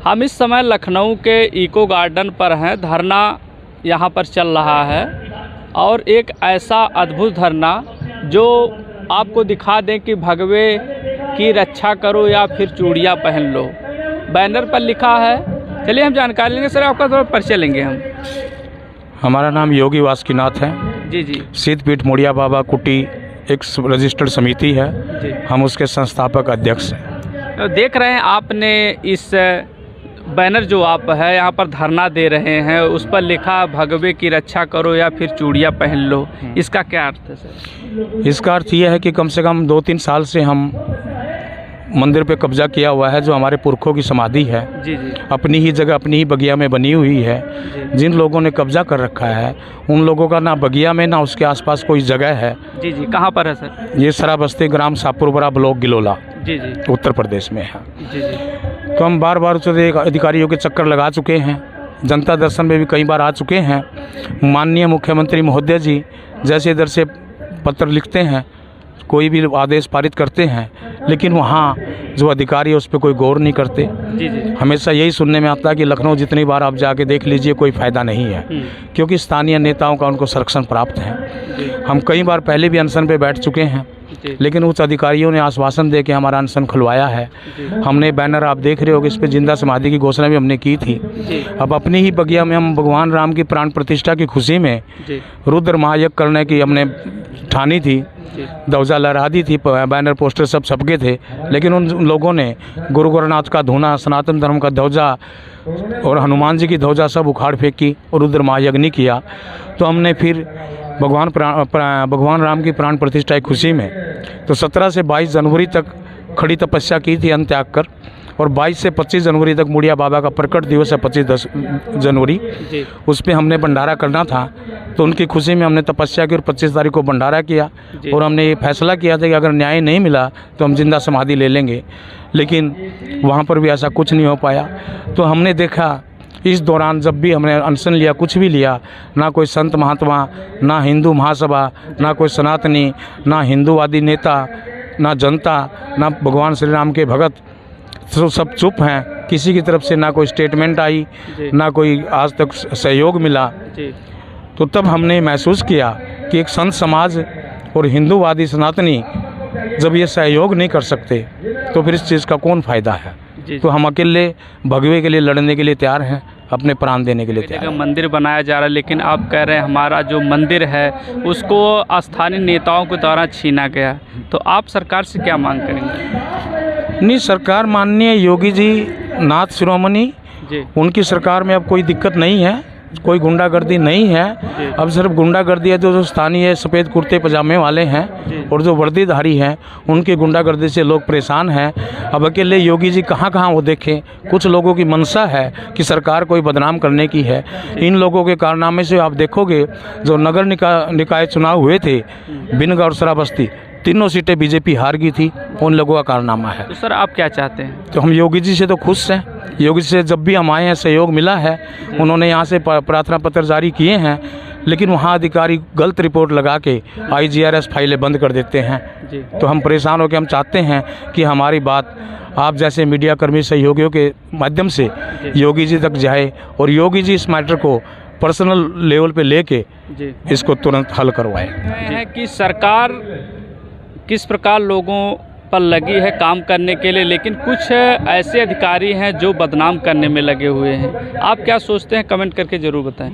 हम इस समय लखनऊ के इको गार्डन पर हैं। धरना यहाँ पर चल रहा है और एक ऐसा अद्भुत धरना जो आपको दिखा दें कि भगवे की रक्षा करो या फिर चूड़ियाँ पहन लो, बैनर पर लिखा है। चलिए हम जानकारी लेंगे। सर आपका थोड़ा परिचय लेंगे हम। हमारा नाम योगी वासुकीनाथ है। जी जी। सिद्धपीठ मोड़िया बाबा कुटी एक रजिस्टर्ड समिति है जी। हम उसके संस्थापक अध्यक्ष हैं। तो देख रहे हैं आपने इस बैनर जो आप है यहाँ पर धरना दे रहे हैं, उस पर लिखा भगवे की रक्षा करो या फिर चूड़ियाँ पहन लो, इसका क्या अर्थ है सर? इसका अर्थ यह है कि कम से कम 2-3 साल से हम मंदिर पे कब्जा किया हुआ है। जो हमारे पुरखों की समाधि है, जी जी, अपनी ही जगह अपनी ही बगिया में बनी हुई है। जिन लोगों ने कब्जा कर रखा है उन लोगों का ना बगिया में ना उसके आसपास कोई जगह है। जी जी। कहाँ पर है सर? ये सराबस्ती ग्राम सापुरबरा ब्लॉक गिलोला, जी जी, उत्तर प्रदेश में है। जी जी। तो हम बार बार उससे अधिकारियों के चक्कर लगा चुके हैं, जनता दर्शन में भी कई बार आ चुके हैं। माननीय मुख्यमंत्री महोदय जी जैसे इधर से पत्र लिखते हैं, कोई भी आदेश पारित करते हैं, लेकिन वहाँ जो अधिकारी है उस पर कोई गौर नहीं करते। जी जी। हमेशा यही सुनने में आता है कि लखनऊ जितनी बार आप जाके देख लीजिए कोई फ़ायदा नहीं है, क्योंकि स्थानीय नेताओं का उनको संरक्षण प्राप्त है। हम कई बार पहले भी अनशन पे बैठ चुके हैं, लेकिन उच्च अधिकारियों ने आश्वासन दे के हमारा अनशन खुलवाया है। हमने बैनर आप देख रहे हो कि इस पर जिंदा समाधि की घोषणा भी हमने की थी। अब अपनी ही बगिया में हम भगवान राम की प्राण प्रतिष्ठा की खुशी में रुद्र महायज्ञ करने की हमने ठानी थी, ध्वजा लहरा दी थी, बैनर पोस्टर सब छपके थे, लेकिन उन लोगों ने गुरु गोरखनाथ का धूना, सनातन धर्म का ध्वजा और हनुमान जी की ध्वजा सब उखाड़ फेंकी और रुद्र महायज्ञ नहीं किया। तो हमने फिर भगवान राम की प्राण प्रतिष्ठा की खुशी में तो 17 से 22 जनवरी तक खड़ी तपस्या की थी अन्न त्याग कर, और 22 से 25 जनवरी तक मोड़िया बाबा का प्रकट दिवस है 25 जनवरी, उस पर हमने भंडारा करना था। तो उनकी खुशी में हमने तपस्या की और 25 तारीख को भंडारा किया, और हमने ये फैसला किया था कि अगर न्याय नहीं मिला तो हम जिंदा समाधि ले लेंगे, लेकिन वहाँ पर भी ऐसा कुछ नहीं हो पाया। तो हमने देखा इस दौरान जब भी हमने अनशन लिया, कुछ भी लिया, ना कोई संत महात्मा, ना हिंदू महासभा, ना कोई सनातनी, ना हिंदूवादी नेता, ना जनता, ना भगवान श्री राम के भगत, तो सब चुप हैं। किसी की तरफ से ना कोई स्टेटमेंट आई, ना कोई आज तक सहयोग मिला। तो तब हमने महसूस किया कि एक संत समाज और हिंदूवादी सनातनी जब ये सहयोग नहीं कर सकते तो फिर इस चीज़ का कौन फ़ायदा है। तो हम अकेले भगवे के लिए लड़ने के लिए तैयार हैं, अपने प्राण देने के लिए तैयार हैं। मंदिर बनाया जा रहा है, लेकिन आप कह रहे हैं हमारा जो मंदिर है उसको स्थानीय नेताओं के द्वारा छीना गया, तो आप सरकार से क्या मांग करेंगे? नहीं, सरकार माननीय योगी जी नाथ शिरोमणि जी, उनकी सरकार में अब कोई दिक्कत नहीं है, कोई गुंडागर्दी नहीं है। अब सिर्फ गुंडागर्दी है जो स्थानीय सफ़ेद कुर्ते पजामे वाले हैं और जो वर्दीधारी हैं, उनकी गुंडागर्दी से लोग परेशान हैं। अब अकेले योगी जी कहाँ कहाँ वो देखें। कुछ लोगों की मंशा है कि सरकार कोई बदनाम करने की है। इन लोगों के कारनामे से आप देखोगे जो नगर निकाय चुनाव हुए थे बिनग और सराबस्ती, तीनों सीटें बीजेपी हार गई थी, उन लोगों का कारनामा है। तो सर आप क्या चाहते हैं? तो हम योगी जी से तो खुश हैं। योगी जी से जब भी हम आए हैं सहयोग मिला है, उन्होंने यहाँ से प्रार्थना पत्र जारी किए हैं, लेकिन वहाँ अधिकारी गलत रिपोर्ट लगा के IGRS फाइलें बंद कर देते हैं। तो हम परेशान होकर हम चाहते हैं कि हमारी बात आप जैसे मीडिया कर्मी सहयोगियों के माध्यम से योगी जी तक जाए और योगी जी इस मैटर को पर्सनल लेवल पे लेके इसको तुरंत हल करवाए। कि सरकार किस प्रकार लोगों पर लगी है काम करने के लिए, लेकिन कुछ ऐसे अधिकारी हैं जो बदनाम करने में लगे हुए हैं। आप क्या सोचते हैं? कमेंट करके ज़रूर बताएं।